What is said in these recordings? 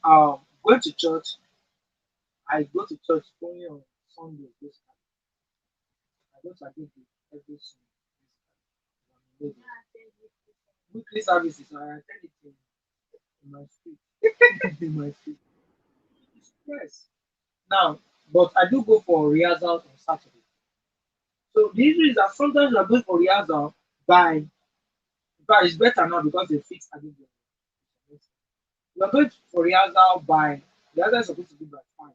Going to church, I go to church only on Sunday. Basically, I don't attend it every Sunday. Basically, weekly services, I attend it in my street. In my street. It's stress. Now, but I do go for rehearsals on Saturday. So the issue is that sometimes you are going for rehearsal by, but it's better now because they fix again. You are going for rehearsal by, the other is supposed to be by 5.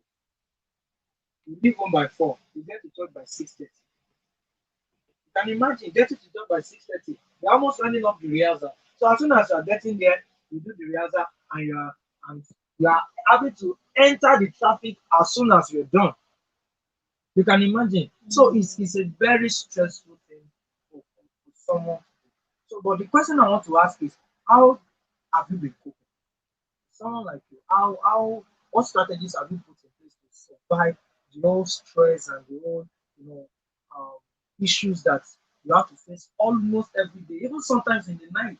You leave home by 4. You get to church by 6:30. You can imagine getting to church by 6:30. You're almost running up the rehearsal. So as soon as you are getting there, you do the rehearsal and you are having to enter the traffic as soon as you're done. You can imagine. So it's a very stressful thing for someone. So, but the question I want to ask is, how have you been coping? Someone like you, what strategies have you put in place to survive the whole stress and the whole, you know, um, issues that you have to face almost every day, even sometimes in the night,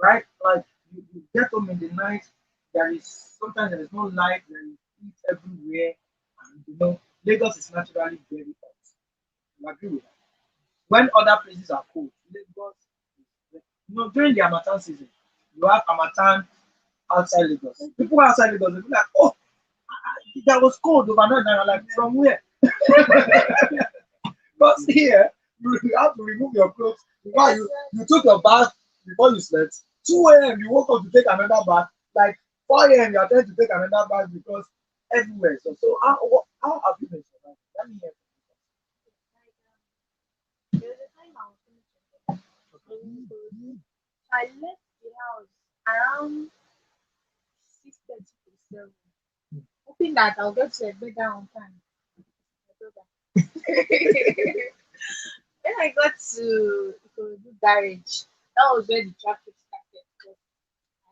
right? Like you get home in the night, sometimes there is no light, there is heat everywhere, and Lagos is naturally very hot. You agree with that? When other places are cold, Lagos is, during the Harmattan season, you have Harmattan outside Lagos. People outside Lagos will be like, oh, that was cold overnight. And I'm like, from where? Because here, you have to remove your clothes. Before you took your bath before you slept. 2 a.m. you woke up to take another bath. Like 4 a.m. you are trying to take another bath because everywhere. So how have you been surviving? Let me hear. There was a time I was finishing I left the house around 6:30 to 7, hoping that I'll get to bed down on time. My brother. When I got to Ikorodu garage, that was where the traffic started. Because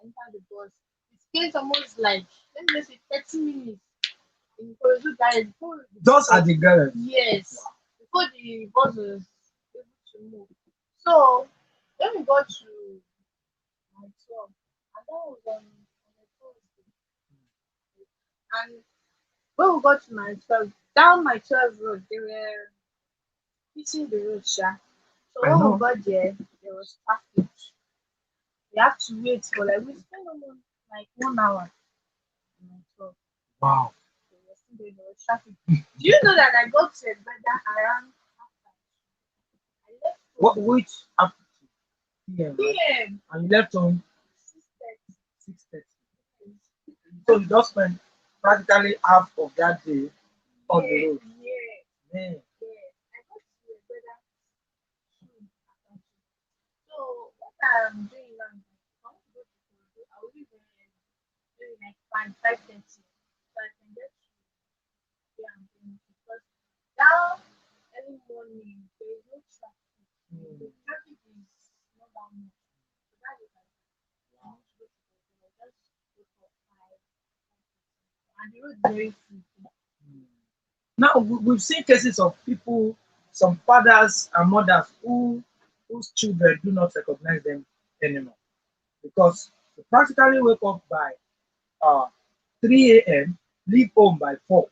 I entered the bus. It spent almost like, let me just say, 30 minutes in Ikorodu garage before Just at the garage. yes, before the bus was able to move. So when we got to my 12, and that was on a Thursday, and when we got to my 12, down my 12 road, they were fixing the road, sha. So I when we know. got there was traffic. We have to wait for like we spent almost like 1 hour on my 12. Wow. So we were still there was traffic. Do you know that I got to Egbeda around after I left What home which after PM, right? PM And you left home 6:30. 6:30. So you just spent practically half of that day on the Yeah, road. yeah, Man. yeah. I got to Egbeda soon after 2. So what I'm doing now is if I want to go to Ikorodu, I will leave very early, maybe like 5:30, so I can get to where I'm going to. Because that early morning there is no traffic. The Hmm. traffic is not that much. So that's it. Like if I want to go to Ikorodu, I just go for 5:30, and the road is very free. Now we've seen cases of people, some fathers and mothers whose children do not recognize them anymore because they practically wake up by uh, 3 a.m., leave home by 4,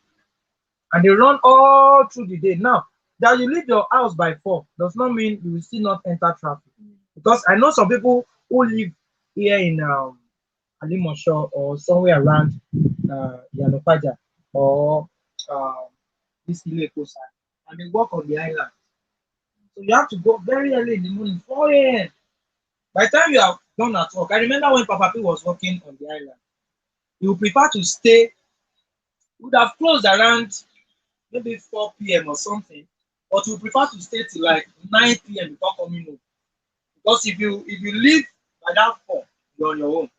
and they run all through the day. Now, that you leave your house by 4 does not mean you will still not enter traffic. Because I know some people who live here in Alimosho or somewhere around Yanopaja or um, this Ileko side, and they work on the island. So you have to go very early in the morning, 4 a.m. By the time you are done at work, I remember when Papa P was working on the island, he would prefer to stay, would have closed around maybe 4 p.m. or something, but you prefer to stay till like 9 p.m. before coming home. Because if you leave by that 4, you're on your own.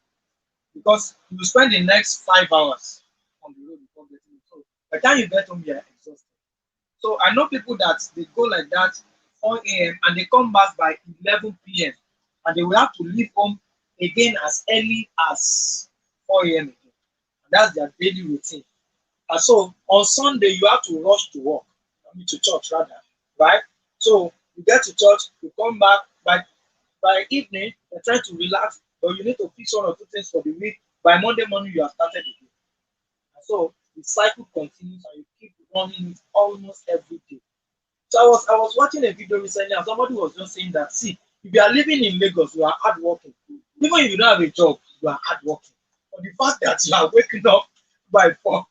Because you spend the next 5 hours on the road before getting home. So by the time you get home, you're exhausted. So I know people that they go like that 4 a.m. and they come back by 11 p.m. and they will have to leave home again as early as 4 a.m. again. And that's their daily routine. And so on Sunday, you have to rush to work, I mean to church rather, right? So you get to church, you come back by evening, you're trying to relax, but you need to fix one or two things for the week. by Monday morning you have started again. And so the cycle continues and you keep running it almost every day. So I was watching a video recently and somebody was just saying that, see, if you are living in Lagos, you are hardworking. Even if you don't have a job, you are hardworking. But the fact that you are waking up by 4,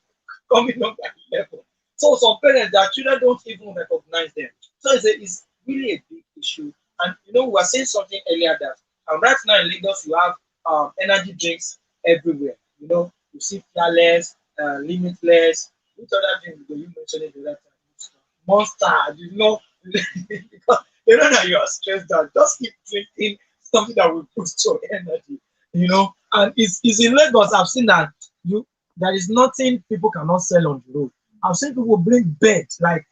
coming up by 11. So some parents, their children don't even recognize them. So it's really a big issue. And we were saying something earlier that right now in Lagos, you have energy drinks everywhere. You see Fearless, Limitless, which other drink do you mention it the other time? Monster, because they know that you are stressed out. Just keep drinking something that will boost your energy. And it's in Lagos. I've seen that there is nothing people cannot sell on the road. I've seen people bring beds like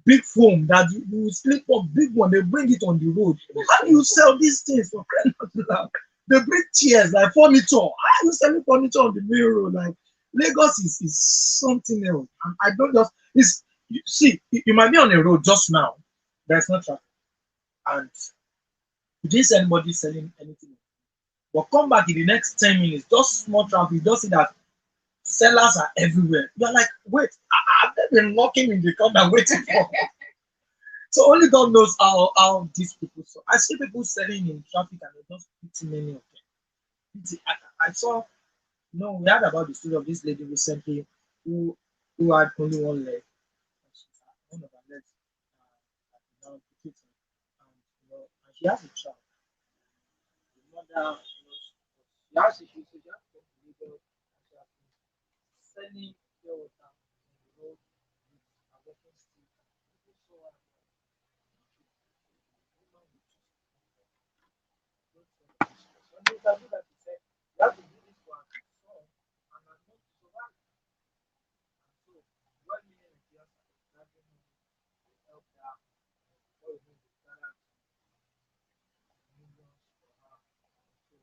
big foam that you sleep on big one. They bring it on the road. How do you sell these things for crying out loud? They bring chairs like furniture. How are you selling furniture on the main road? Like Lagos is something else. And I don't just it's you see you might be on a road just now. There's no traffic, and you didn't see anybody selling anything. But come back in the next 10 minutes, just small traffic. You just see that sellers are everywhere. You're like, wait, I've been knocking in the corner waiting for. So only God knows how these people. So I see people selling in traffic, and they just pity many of them. I saw, we heard about the story of this lady recently who had only one leg. One of her legs now amputated, and she has a child. The mother, she has issues, so she has to come to Lagos, and she has been selling pure water on the road with her walking stick. People saw her and woman with two don't sell her business. When they interviewed her, she said, you have to do this for her son and her mom to survive. And so, when million Nigerians are gathering money to help her, all of them will gather millions for her. So,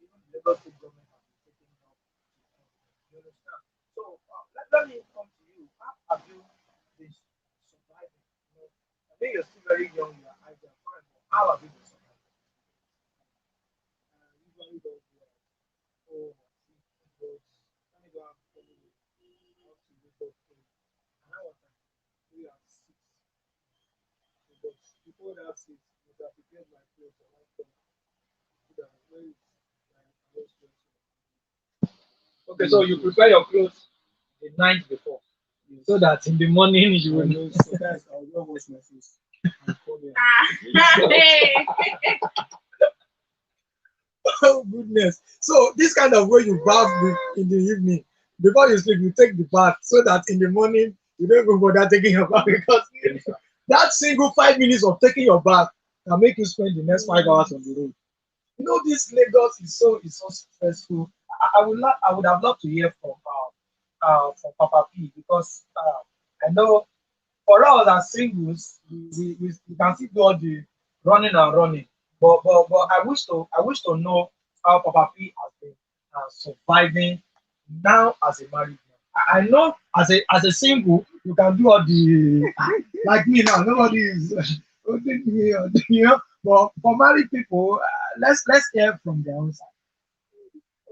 even the Lagos state government has been taking help to help. You understand? So let me come to you. How have you been surviving? I think you're still very young, you are agile, fine, but how have you been surviving? Usually does oh, but let me go and follow you up to Lagos. And I was like, we are 6. So, but before that 6, we have prepared my clothes and one corner. So that when it's like, I was stressed. Okay, so you prepare your clothes the night before, so that in the morning you will know. Sometimes I'll go wash my face and come here. Hey. Oh goodness! So this kind of way you bath in the evening before you sleep, you take the bath so that in the morning you don't go bother taking your bath because that single 5 minutes of taking your bath can make you spend the next 5 hours on the road. This Lagos is so stressful. I would have loved to hear from Papa P because I know for us as singles, we can still do all the running and running. But I wish to know how Papa P has been surviving now as a married man. I know as a single, you can do all the like me now. Nobody is holding me, But for married people, let's hear from their own side.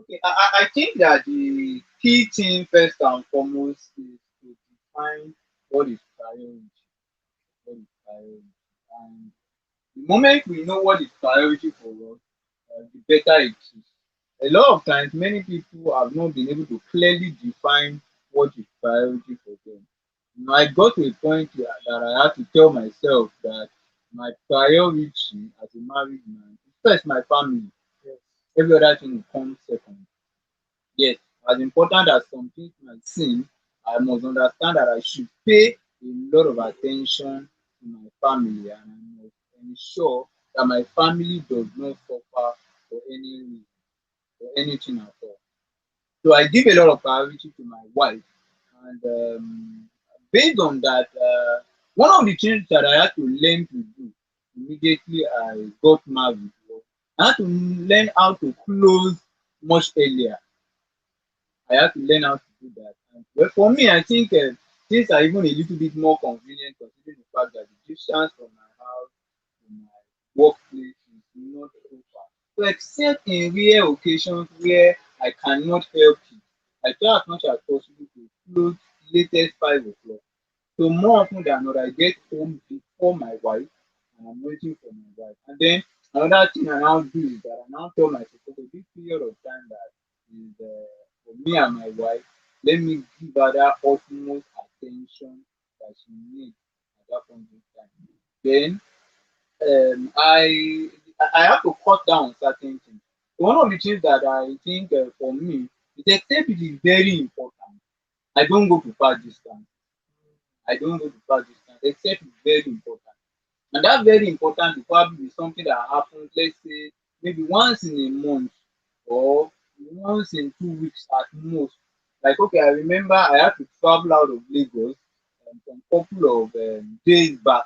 Okay, I think that the key thing first and foremost is to define what is priority. What is priority. And the moment we know what is priority for us, the better it is. A lot of times, many people have not been able to clearly define what is priority for them. I got to a point that I had to tell myself that my priority as a married man is first my family. Every other thing will come second. Yes, as important as some things might seem, I must understand that I should pay a lot of attention to my family and I must ensure that my family does not suffer for any reason, for anything at all. So I give a lot of priority to my wife, and based on that, one of the things that I had to learn to do immediately I got married was I had to learn how to close much earlier. I have to learn how to do that. And well, for me, I think things are even a little bit more convenient considering the fact that the distance from my house to my workplace is not so far. So, except in rare occasions where I cannot help it. I try as much as possible to close latest 5 o'clock. So more often than not, I get home before my wife, and I'm waiting for my wife. And then another thing I now do is that I now tell myself, okay, this period of time that is for me and my wife, let me give her that utmost attention that she needs at that point in time. Then um, I I have to cut down on certain things. One of the things that I think for me is except it is very important. I don't go to far distance. I don't go to far distance except it's very important. And that very important will probably be something that happens, let's say, maybe once in a month or once in 2 weeks at most. Like, okay, I remember I had to travel out of Lagos some couple of days back.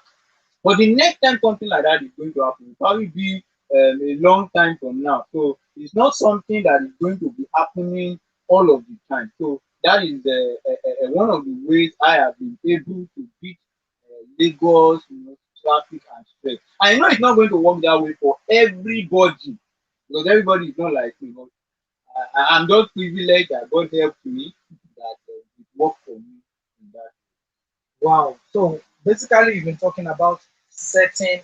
But the next time something like that is going to happen, will probably be a long time from now. So it's not something that is going to be happening all of the time. So that is one of the ways I have been able to beat Lagos, traffic and stress. I know it's not going to work that way for everybody because everybody is not like me. But I'm just privileged that God helped me that it worked for me in that. Wow. So basically, you've been talking about setting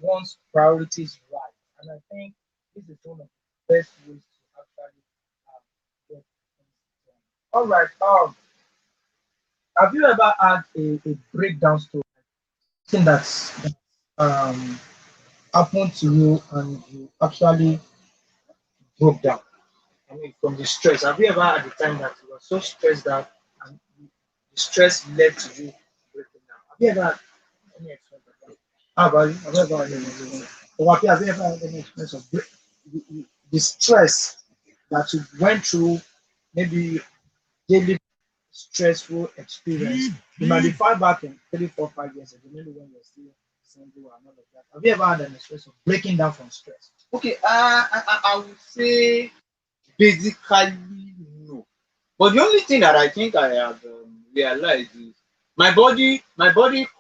one's priorities right, and I think this is one of the best ways to actually get things done. All right. Have you ever had a breakdown story, something that's um happened to you and you actually broke down? I mean, from the stress. Have you ever had a time that you were so stressed out and the stress led to you breaking down? Have you ever had any experience like that? How about you? Have you ever had any experience? Or have you ever had any experience of the stress that you went through, maybe daily stressful experience? You might be far back in 3, 4, 5 years ago, maybe when you're still single and all of that. Have you ever had an experience of breaking down from stress? Okay, I would say basically no. But the only thing that I think I have realized is my body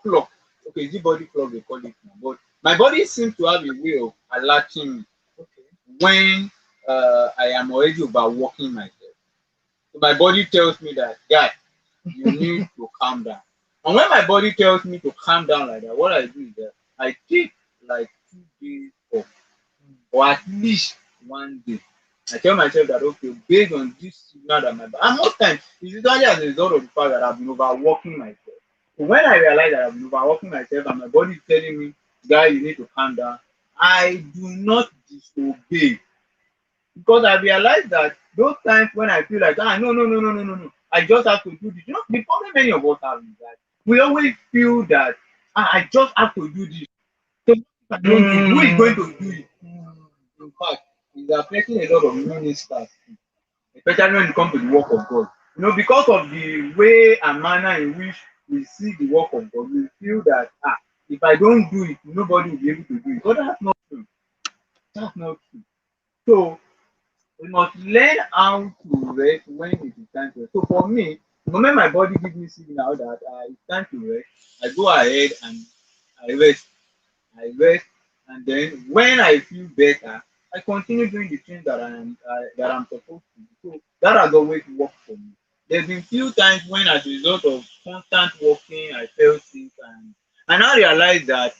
clock. Okay, is it body clock they call it now? But my body seems to have a way of alerting me Okay. when I am already overworking myself. So my body tells me that, guy, you need to calm down. And when my body tells me to calm down like that, what I do is that I take like 2 days off or at least one day. I tell myself that okay, based on this signal that my body, and most times it's usually as a result of the fact that I've been overworking myself. So when I realize that I've been overworking myself and my body is telling me, guy, you need to calm down, I do not disobey because I realize that those times when I feel like no, I just have to do this. The problem many of us have is that we always feel that I just have to do this. So if I don't do it, who is going to do it? In fact, it's affecting a lot of ministers, especially when it comes to the work of God. Because of the way and manner in which we see the work of God, we feel that if I don't do it, nobody will be able to do it. But that's not true. That's not true. So we must learn how to rest when it is time to rest. So for me, the moment my body gives me signal that it's time to rest, I go ahead and I rest. I rest, and then when I feel better, I continue doing the things that I'm supposed to do. So that has always worked for me. There's been few times when, as a result of constant walking, I felt sick, and I now realize that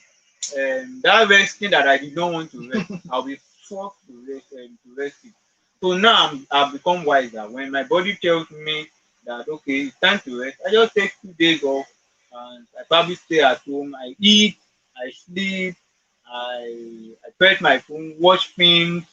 that resting that I did not want to rest, I'll be forced to rest it. So now I've become wiser. When my body tells me that okay, it's time to rest, I just take 2 days off and I probably stay at home. I eat, I sleep, I press my phone, watch films,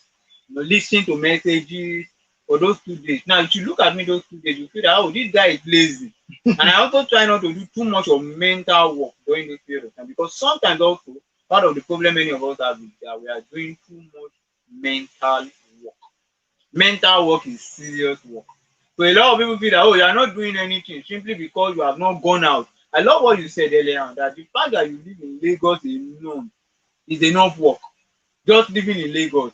listen to messages for those 2 days. Now, if you look at me those 2 days, you feel that this guy is lazy. And I also try not to do too much of mental work during this period of time because sometimes also part of the problem many of us have is that we are doing too much mental work. Mental work is serious work. So a lot of people feel that you are not doing anything simply because you have not gone out. I love what you said earlier on that the fact that you live in Lagos alone is enough work. Just living in Lagos.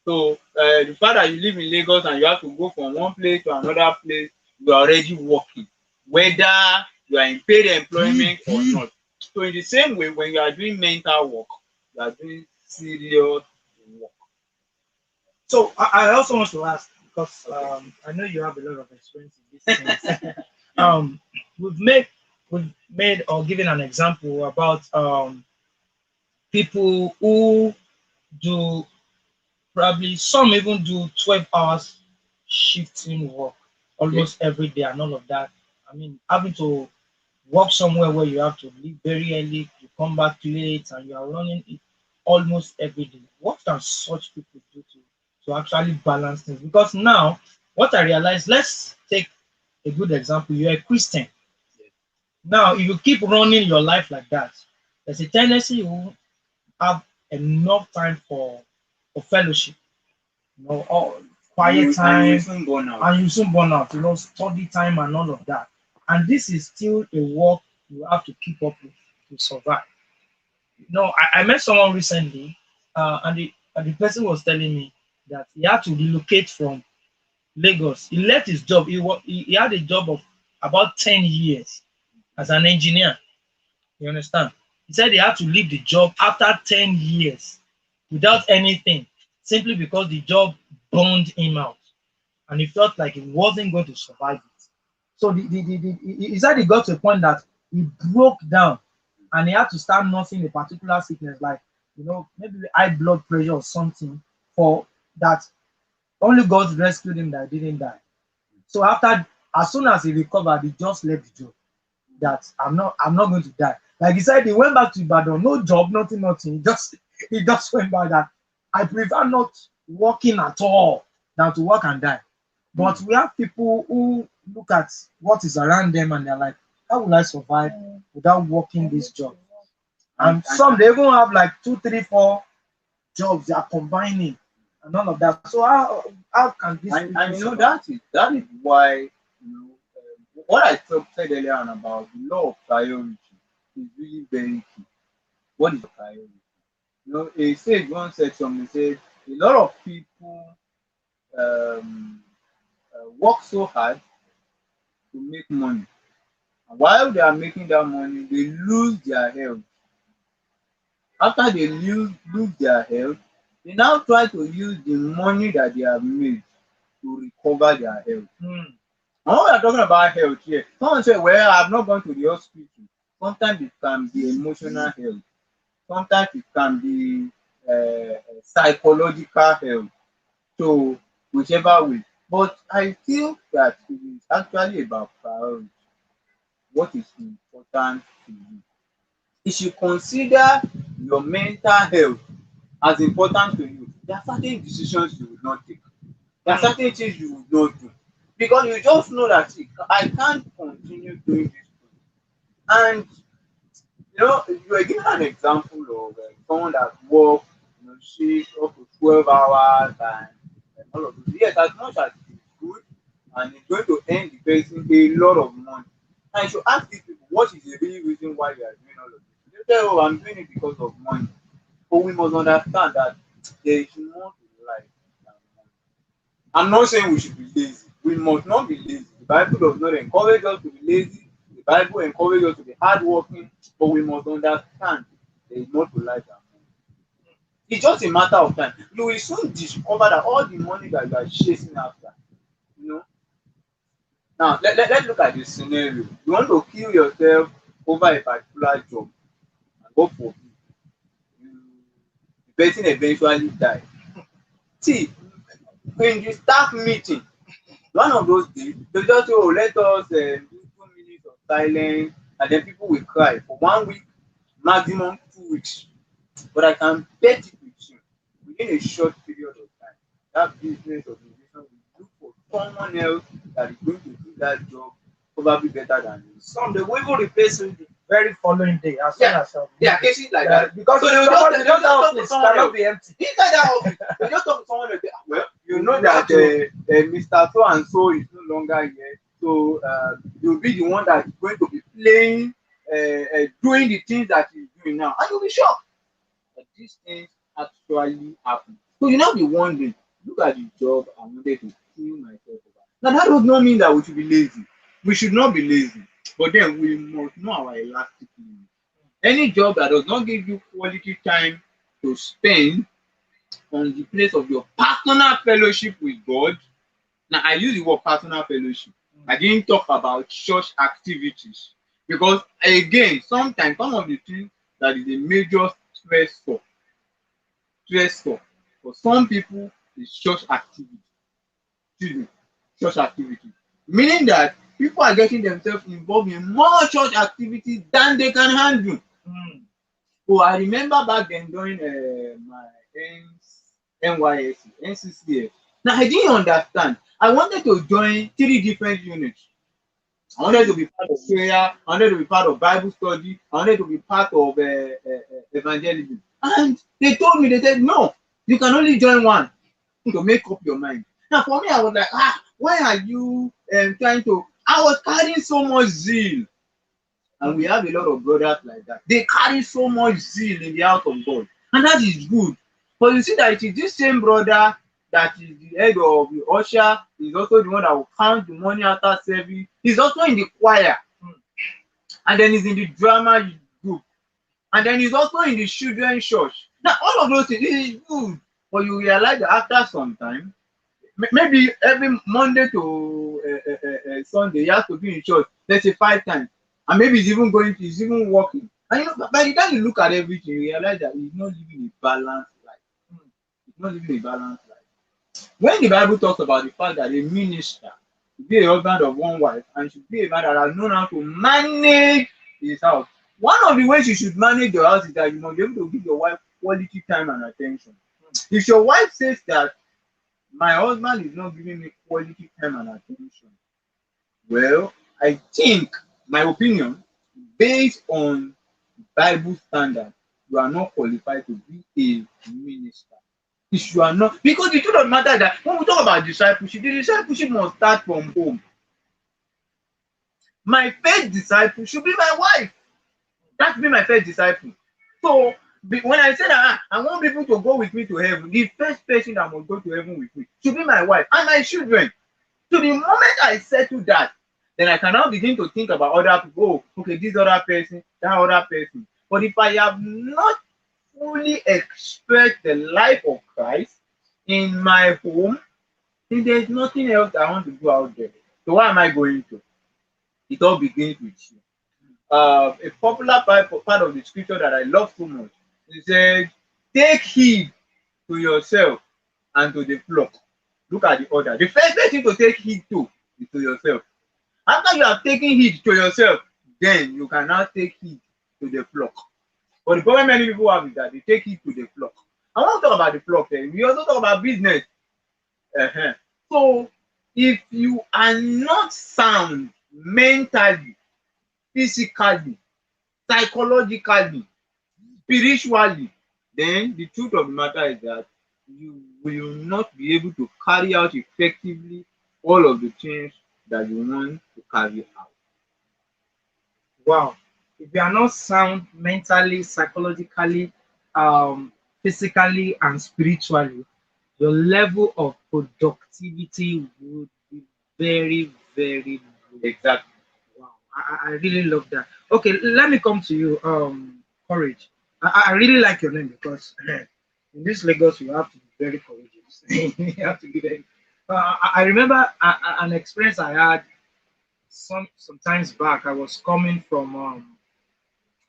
So the fact that you live in Lagos and you have to go from one place to another place, you are already working, whether you are in paid employment or not. So in the same way, when you are doing mental work, you are doing serious work. So I also want to ask, because Okay. I know you have a lot of experience in these things. um, we've made we've made or given an example about people who do probably some even do 12 hours shifting work Okay. almost every day and all of that. I mean, having to work somewhere where you have to leave very early, you come back late, and you are running it almost every day. What can such people do to actually balance things? Because now, what I realize, let's take a good example. You're a Christian. Yes. Now, if you keep running your life like that, there's a tendency you won't have enough time for fellowship, or quiet And you time, soon burn out. and you soon burn out, study time and all of that. And this is still a work you have to keep up with to survive. I met someone recently, and the person was telling me that he had to relocate from Lagos. He left his job. He had a job of about 10 years as an engineer. You understand? He said he had to leave the job after 10 years without anything, simply because the job burned him out and he felt like he wasn't going to survive it. So he said he got to a point that he broke down and he had to start nursing a particular sickness, like, maybe high blood pressure or something, for that. Only God rescued him that he didn't die. So as soon as he recovered, he just left the job. That I'm not going to die. Like he said, he went back to Ibadan, no job, nothing, nothing. He just went back that I prefer not working at all than to work and die. But we have people who look at what is around them and they're like, how will I survive without working this job? And, And some they even have like two, three, four jobs they are combining and all of that. So how can these and, people and survive? that is why what I said earlier on about the law of priority is really very key. What is priority? A sage once said something. Said a lot of people um, work so hard to make money, and while they are making that money, they lose their health. After they lose their health, they now try to use the money that they have made to recover their health. Hmm. And when we are talking about health here, someone say, well, I've not gone to the hospital. Sometimes it can be emotional health. Sometimes it can be psychological health. So whichever way. But I feel that it is actually about priority. What is important to you? You should consider your mental health as important to you. There are certain decisions you will not take. There are Hmm. certain things you will not do. Because you just know that, see, I can't continue doing this. And you were given an example of someone that works, shift up to 12 hours and all of this. Yes, as much as it's good and it's going to earn the person a lot of money. And you should ask these people, what is the real reason why you are doing all of this? They say, oh, I'm doing it because of money. But we must understand that there is more to life than money. I'm not saying we should be lazy. We must not be lazy. The Bible does not encourage us to be lazy. The Bible encourages us to be hardworking, but we must understand there is more to life than money. It's just a matter of time. You will soon discover that all the money that you are chasing after, you know. Now, let's look at this scenario. You want to kill yourself over a particular job, and God forbid, you, the person eventually die. See, when you start meeting, one of those days, they just say, oh, let us do 2 minutes of silence, and then people will cry for 1 week, maximum 2 weeks. But I can bet it with you, within a short period of time, that business organization will look for someone else that is going to do that job probably better than you. Some they will even replace you the very following day as soon Yeah, as there are cases like yeah, that. because So they will somebody just talk to office someone cannot else. be empty. Inside that office, they just talk to someone else. Well, you know that Mr. So and so is no longer here. So you'll be the one that is going to be playing, doing the things that he's doing now. And you'll be shocked that these things actually happen. So you now be wondering, look at the job I wanted to kill myself over. Now that does not mean that we should be lazy. We should not be lazy. But then we must know our elastic limit. Any job that does not give you quality time to spend on the place of your personal fellowship with God, Now I use the word personal fellowship. I didn't talk about church activities because again, sometimes some of the things that is a major stressor, stressor for some people is church activity. Excuse me, church activity. Meaning that people are getting themselves involved in more church activities than they can handle. Mm. So I remember back then during my NYSC, NCCF. Now I didn't understand. I wanted to join three different units. I wanted to be part of prayer. I wanted to be part of Bible study. I wanted to be part of evangelism. And they told me, they said, no, you can only join one to make up your mind. Now, for me, I was like, why are you trying to? I was carrying so much zeal. And we have a lot of brothers like that. They carry so much zeal in the house of God. And that is good. But you see that it is this same brother that is the head of the usher, is also the one that will count the money after service. He's also in the choir. And then he's in the drama group. And then he's also in the children's church. Now, all of those things is good. But you realize that after some time, maybe every Monday to Sunday, he has to be in church, let's say 5 times. And maybe he's even working. And you know, by the time you look at everything, you realize that he's not living a balanced life. He's not living a balanced life. When the Bible talks about the fact that a minister should be a husband of one wife and should be a man that has known how to manage his house, one of the ways you should manage your house is that you must be able to give your wife quality time and attention. If your wife says that my husband is not giving me quality time and attention, well, I think my opinion, based on Bible standard, you are not qualified to be a minister. If you are not, because the truth of the matter is that when we talk about discipleship, the discipleship must start from home. My first disciple should be my wife. That be my first disciple. So when I say that I want people to go with me to heaven, the first person that must go to heaven with me should be my wife and my children. So the moment I settle that, then I can now begin to think about other people. Oh, okay, this other person, that other person. But if I have not fully expressed the life of Christ in my home, then there's nothing else I want to do out there. So why am I going to? It all begins with you. A popular part of the scripture that I love so much, it says, take heed to yourself and to the flock. Look at the order. The first thing to take heed to is to yourself. After you have taken heed to yourself, then you can now take heed to the flock. But the problem many people have is that they take heed to the flock. I want to talk about the flock then. We also talk about business. So if you are not sound mentally, physically, psychologically, spiritually, then the truth of the matter is that you will not be able to carry out effectively all of the things that you want to carry out. Wow. If you are not sound mentally, psychologically, physically, and spiritually, your level of productivity would be very, very low. Exactly. Wow. I really love that. Okay, let me come to you, Courage. I really like your name because in this Lagos, you have to be very courageous. You have to be very. I remember an experience I had sometimes back. I was coming from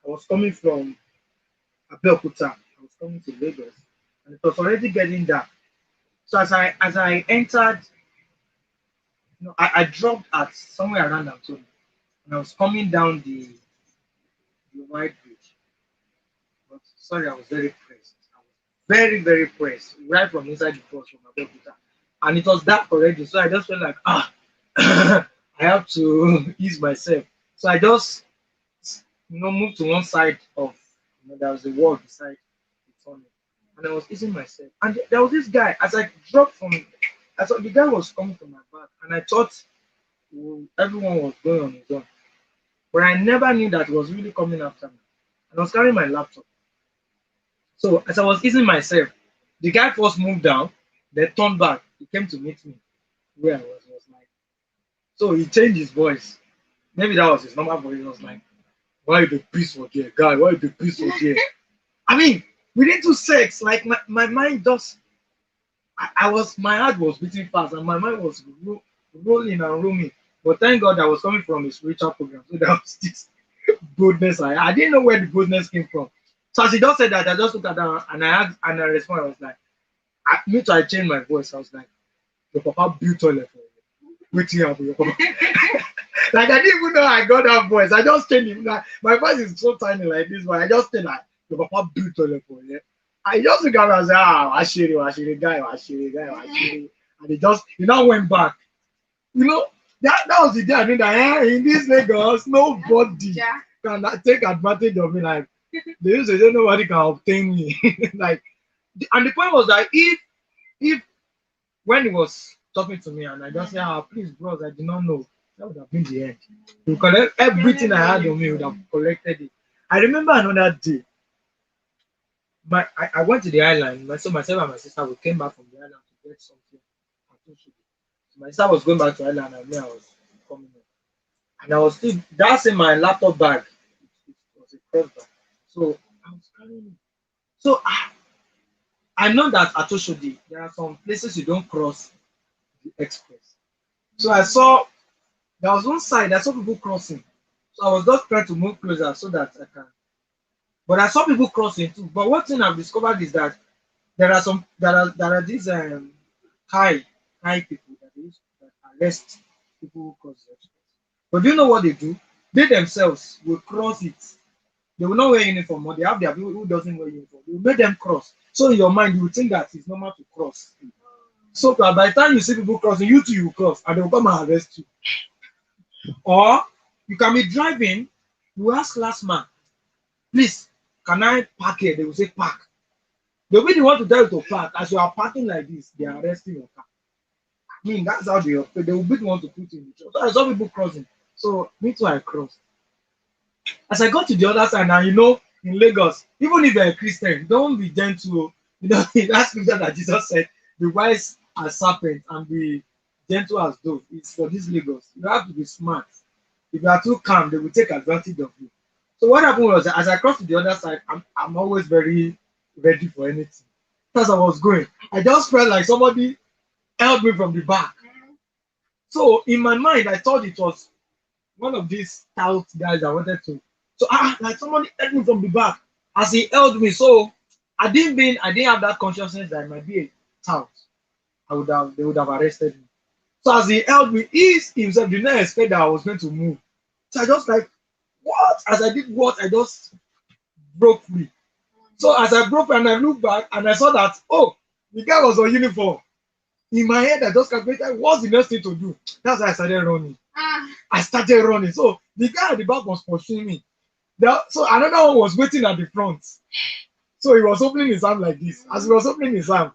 Abeokuta. I was coming to Lagos, and it was already getting dark. So as I entered, I dropped at somewhere around Antony, and I was coming down the wide bridge. But sorry, I was very pressed. I was very, very pressed right from inside the bus from Abeokuta, and it was dark already. So I just felt like I have to ease myself. So I just moved to one side of there was a wall beside the tunnel, and I was easing myself. And there was this guy as I dropped from. I thought the guy was coming to my back, and I thought everyone was going on his own, but I never knew that he was really coming after me. And I was carrying my laptop. So as I was easing myself, the guy first moved down, then turned back. He came to meet me where I was. He was like, so he changed his voice. Maybe that was his normal voice. He was like, why the peace for there, guy? Why the peace for there? I mean, we didn't do sex. Like my mind just my heart was beating fast and my mind was rolling and roaming. But thank God I was coming from a spiritual program, so there was this boldness. I didn't know where the boldness came from. So as he just said that, I just looked at her and I asked and I responded. I was like, me too. I changed my voice. I was like, your papa built toilet for you. Wait till you have your papa. Like I didn't even know I got that voice. I just changed it. Like, my voice is so tiny like this, but I just said like your papa built toilet for you. I just looked at her and said, Washiri guy, Washiri guy, Washiri. And he just went back. You know, that was the day I knew that in this Lagos, nobody can take advantage of me. Like they used to say nobody can obtain me. Like and the point was that if when he was talking to me and I just said, please, bros, I did not know, that would have been the end. He would collect everything I had on me, would have collected it. I remember another day. I went to the island. Myself and my sister we came back from the island to get something. So my sister was going back to Ireland and me I was coming home. And I was still that's in my laptop bag. It was a cross bag. So I was carrying it. So I know that at Oshodi there are some places you don't cross the express. So I saw there was one side I saw people crossing. So I was just trying to move closer so that I can. But I saw people crossing too. But one thing I've discovered is that there are these high people that arrest people who cross the express. But do you know what they do? They themselves will cross it. They will not wear uniform, or they have their people who doesn't wear uniform. They will make them cross. So in your mind, you will think that it's normal to cross. So that by the time you see people crossing, you too you will cross, and they will come and arrest you. Or you can be driving, you ask last man, please, can I park here? They will say park. They will be the one to tell you to park. As you are parking like this, they are arresting your car. I mean, that's how they operate. They will be the one to put you in the truck. So I saw people crossing. So me too, I crossed. As I got to the other side, now in Lagos, even if you're a Christian, don't be gentle. That scripture that Jesus said, be wise as serpent and be gentle as dove. It's for this Lagos. You have to be smart. If you are too calm, they will take advantage of you. So what happened was that as I crossed to the other side, I'm always very ready for anything. As I was going, I just felt like somebody held me from the back. So in my mind, I thought it was one of these stout guys I wanted to. So like somebody held me from the back as he held me. So I didn't have that consciousness that it might be a tout. They would have arrested me. So as he held me, he himself did not expect that I was going to move. So I just like, what? As I did what? I just broke free. So as I broke and I looked back and I saw that, the guy was on uniform. In my head, I just calculated what's the next thing to do. That's why I started running. I started running. So the guy at the back was pursuing me. So another one was waiting at the front. So he was opening his arm like this. As he was opening his arm,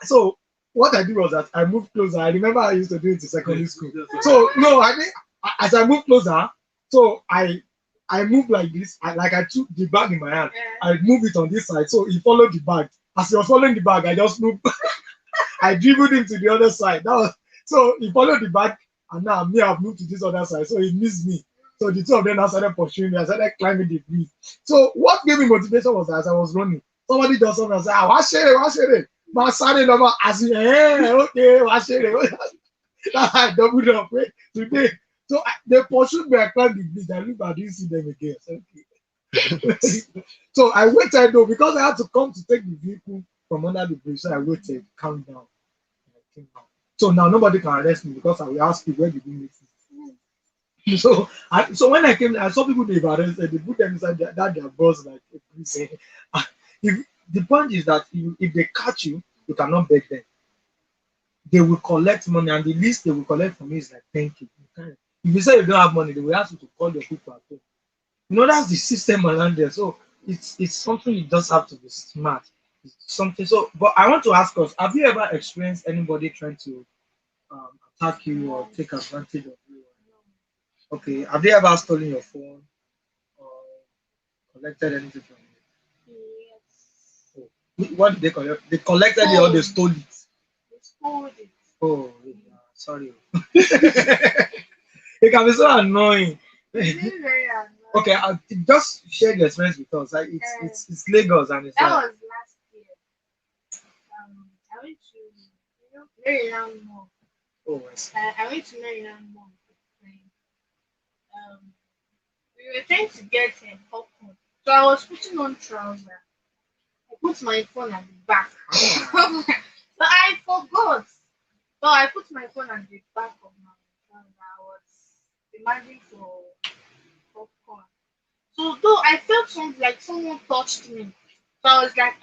so what I did was that I moved closer. I remember I used to do it in secondary school. So no, I think as I moved closer, so I moved like this. I took the bag in my hand. I moved it on this side. So he followed the bag. As he was following the bag, I just moved. I dribbled him to the other side. So he followed the bag, and now me I've moved to this other side. So he missed me. So the two of them now started pursuing me. I started climbing the bridge. So what gave me motivation was as I was running, somebody does something and said, wash it. My son number as okay, wash it. I doubled up today. So they pursued me. I climbed the bridge. I looked, I didn't see them again. Okay. So I waited though because I had to come to take the vehicle from under the bridge. So I waited, calm down. So now nobody can arrest me because I will ask you where did you meet me. So when I came, I saw people they've arrested. They put them inside their bus like a prison. The point is that if they catch you, you cannot beg them. They will collect money, and the least they will collect from you is like thank you. If you say you don't have money, they will ask you to call your people at home. That's the system around there. So it's something you just have to be smart. It's something. So, but I want to ask us: have you ever experienced anybody trying to attack you or take advantage of you? Okay. Have they ever stolen your phone or collected anything from you? Yes. Oh. What did they collect? They collected it or they stole it? They stole it. Oh, yeah, sorry. It can be so annoying. It's really very annoying. Okay, I'll just share the experience with us. Like it's Lagos and it's That like was last year. I went to Maryland Mall. Oh, I see. I went to Maryland Mall with friends. Um, we were trying to get popcorn. So I was putting on trousers. I put my phone at the back. Ah, So I forgot. So I put my phone at the back of my trouser. I was demanding for popcorn. So though I felt something like someone touched me. So I was like,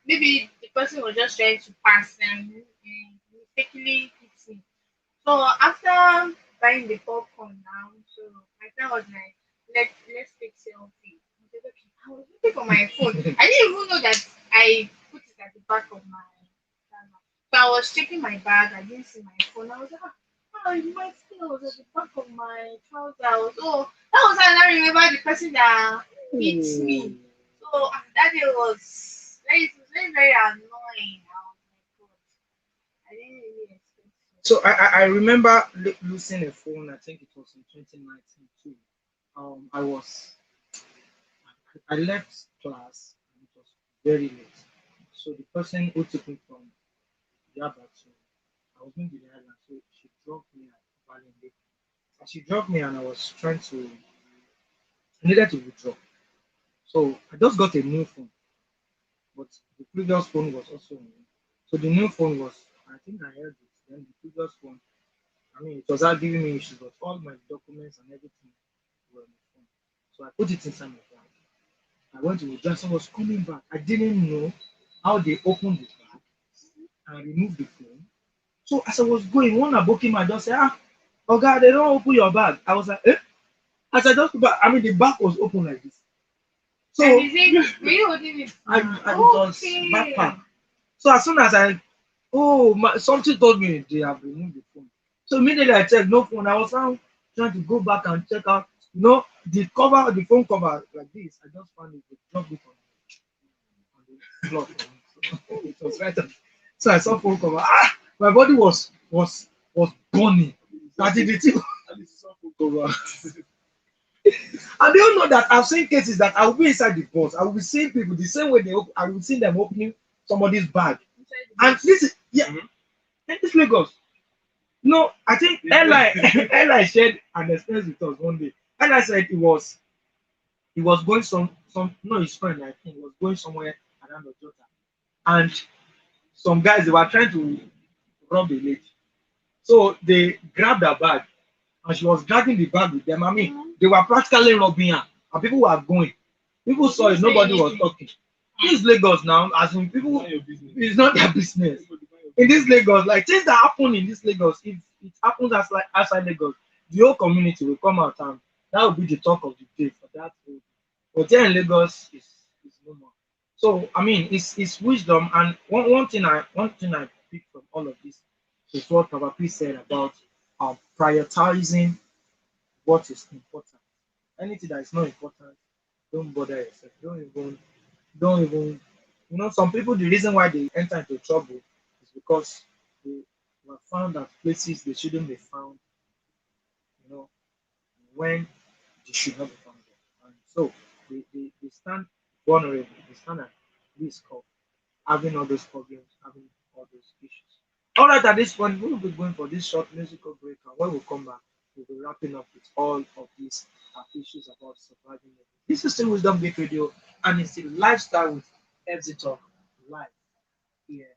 maybe the person was just trying to pass and mistakenly hit me. So after buying the popcorn now, so my friend was like, let's take selfie. I said, okay. I was looking for my phone. I didn't even know that I put it at the back of my camera. So I was checking my bag. I didn't see my phone. I was like, my phone was at the back of my trousers. Oh, that was how I remember the person that hit oh. me. So that day was very, very annoying. I was like, God, I didn't really expect So I remember losing a phone. I think it was in 2019 too. I was I left class and it was very late. So the person who took me from Yaba to I was going to the island, so she dropped me at Valende. And she dropped me and I was trying to I needed to withdraw. So I just got a new phone, but the previous phone was also on. So the new phone was I think I held it. Then the previous phone, I mean it was not giving me issues, but all my documents and everything were on the phone. So I put it inside my bag. I went to withdraw, so I was coming back. I didn't know how they opened the bag and removed the phone. So as I was going, one aboki man just said, oh God, they don't open your bag. I was like, eh? As I just back, I mean the bag was open like this. and So is it were you holding it I it was Okay. backpack. So as soon as something told me they have removed the phone. So immediately I checked no phone. I was now trying to go back and check out, the cover, the phone cover like this. I just found it, they dropped it on the floor. So it was right on. So I saw phone cover. My body was burning. That is the thing. At least some phone cover. And they don't know that I've seen cases that I will be inside the bus. I will be seeing people the same way I will see them opening somebody's bag. Inside the And bus. this is yeah, Mhm. and this Lagos. No, I think Eli Eli shared an experience with us one day. Eli said he was going some no his friend I think was going somewhere around Ojota. And some guys they were trying to rob a lady. So they grabbed her bag and she was dragging the bag with them. I mean, they were practically robbing her. And people were going. People saw it, Didn't say nobody was anything. talking. This is Lagos now, as in It's people, not your business. it's not their business. Everybody mind your In this business. Lagos, like things that happen in this Lagos, if it happens as like outside Lagos, the whole community will come out and that will be the talk of the day for that whole. But here in Lagos is no more. So I mean it's wisdom and one thing I picked from all of this is what Papa P said about prioritizing what is important. Anything that is not important, don't bother yourself. Don't even some people the reason why they enter into trouble is because they were found at places they shouldn't be found, you know, when they should not be found there. And so they stand vulnerable, they stand at risk of having all those problems, having all those issues. All right, at this point, we will be going for this short musical break, and when we come back, we'll be wrapping up with all of these issues about surviving it. This is still Wisdom Gate Radio, and it's still lifestyle with FZ Talk live here